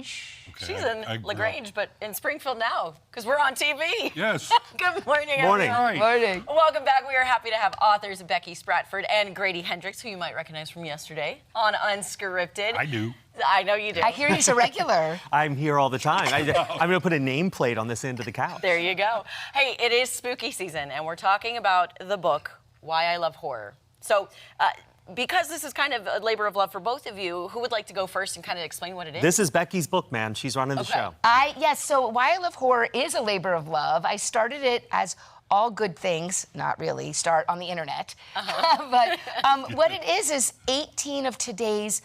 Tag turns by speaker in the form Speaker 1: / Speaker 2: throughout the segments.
Speaker 1: She's in LaGrange, but in Springfield now, because we're on TV.
Speaker 2: Yes.
Speaker 1: Good morning,
Speaker 3: Morning.
Speaker 1: everyone.
Speaker 3: Morning.
Speaker 1: Welcome back. We are happy to have authors Becky Spratford and Grady Hendrix, who you might recognize from yesterday on Unscripted.
Speaker 2: I do.
Speaker 1: I know you do.
Speaker 4: I hear he's a regular.
Speaker 3: I'm here all the time. I'm going to put a nameplate on this end of the couch.
Speaker 1: There you go. Hey, it is spooky season, and we're talking about the book, Why I Love Horror. So, because this is kind of a labor of love for both of you, who would like to go first and kind of explain what it is?
Speaker 3: This is Becky's book, man. She's running the show.
Speaker 4: Yes, so Why I Love Horror is a labor of love. I started it as all good things, not really, start on the internet. But what it is 18 of today's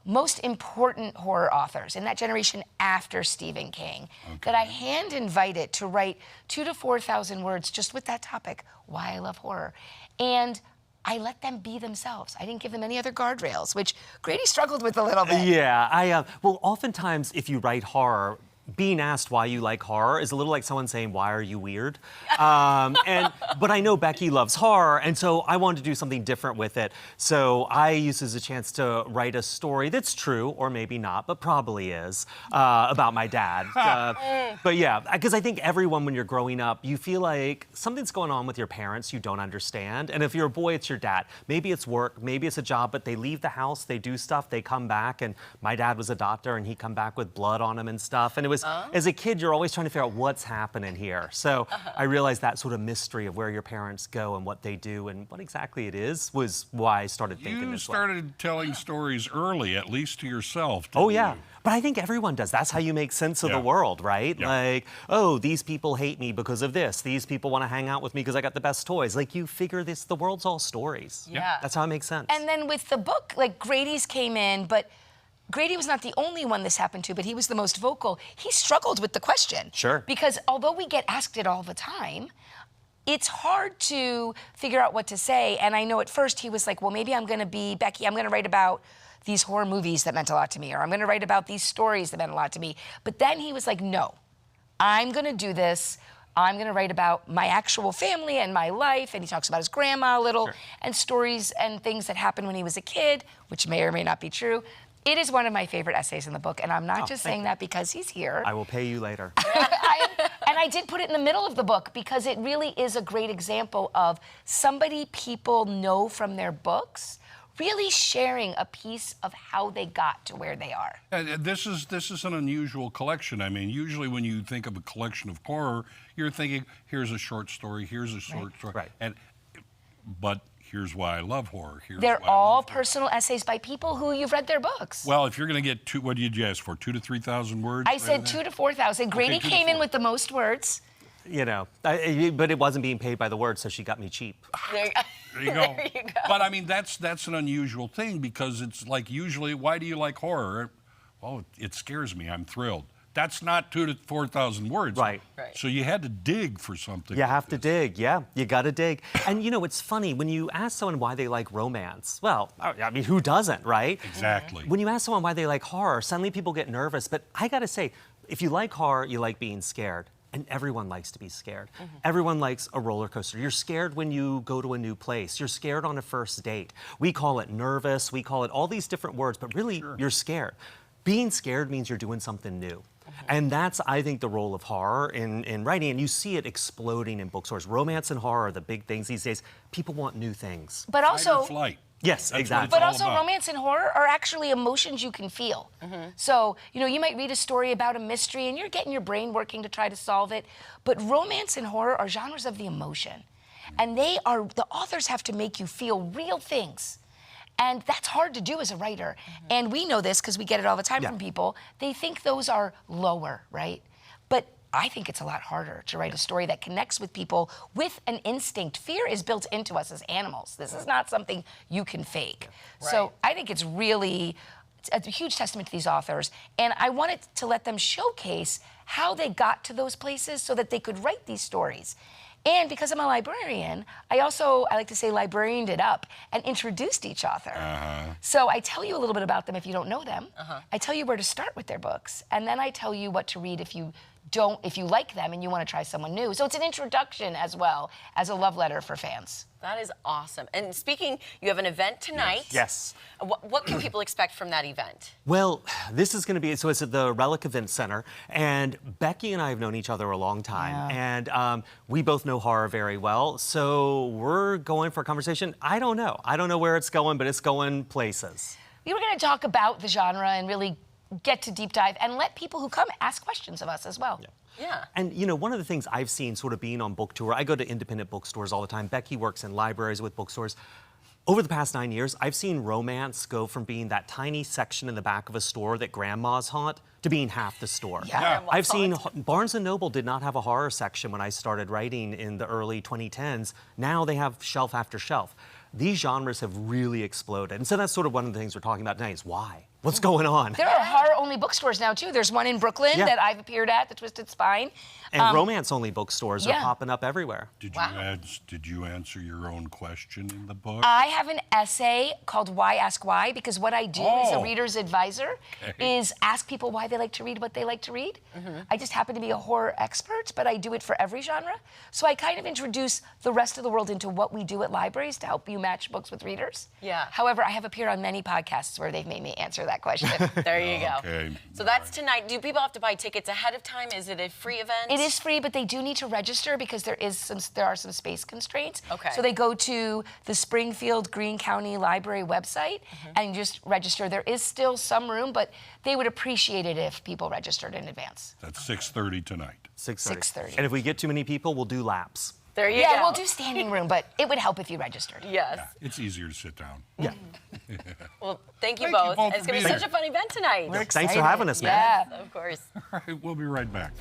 Speaker 4: most important horror authors in that generation after Stephen King that I hand invited to write 2,000 to 4,000 words just with that topic, Why I Love Horror. And I let them be themselves. I didn't give them any other guardrails, which Grady struggled with a little bit.
Speaker 3: Yeah, well, oftentimes if you write horror, being asked why you like horror is a little like someone saying, why are you weird? But I know Becky loves horror, and so I wanted to do something different with it. So I used it as a chance to write a story that's true, or maybe not, but probably is, about my dad. But yeah, because I think everyone, when you're growing up, you feel like something's going on with your parents you don't understand. And if you're a boy, it's your dad. Maybe it's work, maybe it's a job, but they leave the house, they do stuff, they come back, and my dad was a doctor, and he'd come back with blood on him and stuff. And it was, as a kid, you're always trying to figure out what's happening here. So I realized that sort of mystery of where your parents go and what they do and what exactly it is was why I started thinking this way.
Speaker 2: You started telling stories early, at least to yourself.
Speaker 3: Oh, yeah. But I think everyone does. That's how you make sense of the world, right? Like, oh, these people hate me because of this. These people want to hang out with me because I got the best toys. Like, you figure this, the world's all stories.
Speaker 1: Yeah.
Speaker 3: That's how it makes sense.
Speaker 4: And then with the book, like, Grady's came in, but Grady was not the only one this happened to, but he was the most vocal. He struggled with the question.
Speaker 3: Sure.
Speaker 4: Because although we get asked it all the time, it's hard to figure out what to say. And I know at first he was like, well, maybe I'm going to be Becky. I'm going to write about these horror movies that meant a lot to me, or I'm going to write about these stories that meant a lot to me. But then he was like, no, I'm going to do this. I'm going to write about my actual family and my life. And he talks about his grandma a little, and stories and things that happened when he was a kid, which may or may not be true. It is one of my favorite essays in the book, and I'm not just saying that because he's here.
Speaker 3: I will pay you later.
Speaker 4: And I did put it in the middle of the book because it really is a great example of somebody people know from their books really sharing a piece of how they got to where they are.
Speaker 2: This is an unusual collection. I mean, usually when you think of a collection of horror, you're thinking, here's a short story, here's a short story. But here's why I love horror.
Speaker 4: They're all personal essays by people who you've read their books.
Speaker 2: Well, if you're going to get what did you ask for? 2,000 to 3,000 words?
Speaker 4: I said 2,000 to 4,000. Grady came in with the most words.
Speaker 3: You know, but it wasn't being paid by the word, so she got me cheap.
Speaker 2: There you go. There you go. But I mean, that's an unusual thing because it's like usually, why do you like horror? Well, it scares me. I'm thrilled. That's not 2,000 to 4,000 words.
Speaker 3: Right.
Speaker 2: So you had to dig for something.
Speaker 3: You have to dig, yeah. You got to dig. And you know, it's funny, when you ask someone why they like romance, well, I mean, who doesn't, right?
Speaker 2: Exactly.
Speaker 3: When you ask someone why they like horror, suddenly people get nervous. But I got to say, if you like horror, you like being scared. And everyone likes to be scared. Everyone likes a roller coaster. You're scared when you go to a new place. You're scared on a first date. We call it nervous. We call it all these different words, but really, you're scared. Being scared means you're doing something new. And that's, I think, the role of horror in writing. And you see it exploding in bookstores. Romance and horror are the big things these days. People want new things.
Speaker 4: But also,
Speaker 2: fight or flight.
Speaker 3: Yes,
Speaker 2: That's
Speaker 3: exactly.
Speaker 4: But also, romance and horror are actually emotions you can feel. So, you know, you might read a story about a mystery and you're getting your brain working to try to solve it. But romance and horror are genres of the emotion. And the authors have to make you feel real things. And that's hard to do as a writer. And we know this because we get it all the time from people. They think those are lower, right? But I think it's a lot harder to write a story that connects with people with an instinct. Fear is built into us as animals. This is not something you can fake. So I think it's a huge testament to these authors. And I wanted to let them showcase how they got to those places so that they could write these stories. And because I'm a librarian, I like to say librarianed it up and introduced each author. So I tell you a little bit about them if you don't know them. I tell you where to start with their books. And then I tell you what to read if you if you like them and you want to try someone new. So it's an introduction as well as a love letter for fans.
Speaker 1: That is awesome. And speaking, you have an event tonight.
Speaker 3: Yes.
Speaker 1: What can people expect from that event?
Speaker 3: Well, this is going to be, so it's at the Relic Event Center, and Becky and I have known each other a long time, and we both know horror very well, so we're going for a conversation. I don't know where it's going, but it's going places.
Speaker 4: We were going to talk about the genre and really get to deep dive and let people who come ask questions of us as well.
Speaker 1: Yeah.
Speaker 3: And, you know, one of the things I've seen sort of being on book tour, I go to independent bookstores all the time. Becky works in libraries with bookstores. Over the past 9 years, I've seen romance go from being that tiny section in the back of a store that grandmas haunt to being half the store.
Speaker 4: Yeah.
Speaker 3: I've seen Barnes & Noble did not have a horror section when I started writing in the early 2010s. Now they have shelf after shelf. These genres have really exploded. And so that's sort of one of the things we're talking about tonight is why? What's going on?
Speaker 4: There are horror-only bookstores now, too. There's one in Brooklyn that I've appeared at, the Twisted Spine.
Speaker 3: And romance-only bookstores are popping up everywhere.
Speaker 2: Did you answer your own question in the book?
Speaker 4: I have an essay called Why Ask Why, because what I do as a reader's advisor is ask people why they like to read what they like to read. I just happen to be a horror expert, but I do it for every genre. So I kind of introduce the rest of the world into what we do at libraries to help you match books with readers.
Speaker 1: Yeah.
Speaker 4: However, I have appeared on many podcasts where they've made me answer that question.
Speaker 1: There you go.
Speaker 2: Okay.
Speaker 1: So that's tonight. Do people have to buy tickets ahead of time? Is it a free event?
Speaker 4: It is free, but they do need to register because there are some space constraints.
Speaker 1: Okay.
Speaker 4: So they go to the Springfield Greene County Library website and just register. There is still some room, but they would appreciate it if people registered in advance.
Speaker 2: That's 6:30 tonight.
Speaker 4: 6:30.
Speaker 3: And if we get too many people, we'll do laps.
Speaker 1: There you go.
Speaker 4: Yeah, we'll do standing room, but it would help if you registered.
Speaker 1: Yes.
Speaker 2: Yeah, it's easier to sit down.
Speaker 3: Yeah.
Speaker 1: Well, thank you
Speaker 2: Thank you
Speaker 1: both.
Speaker 2: both
Speaker 1: It's
Speaker 2: for
Speaker 1: going to be
Speaker 2: being
Speaker 1: such
Speaker 2: here.
Speaker 1: a fun event tonight.
Speaker 3: Thanks for having us, man.
Speaker 4: Yeah.
Speaker 1: Of course.
Speaker 2: All right, we'll be right back.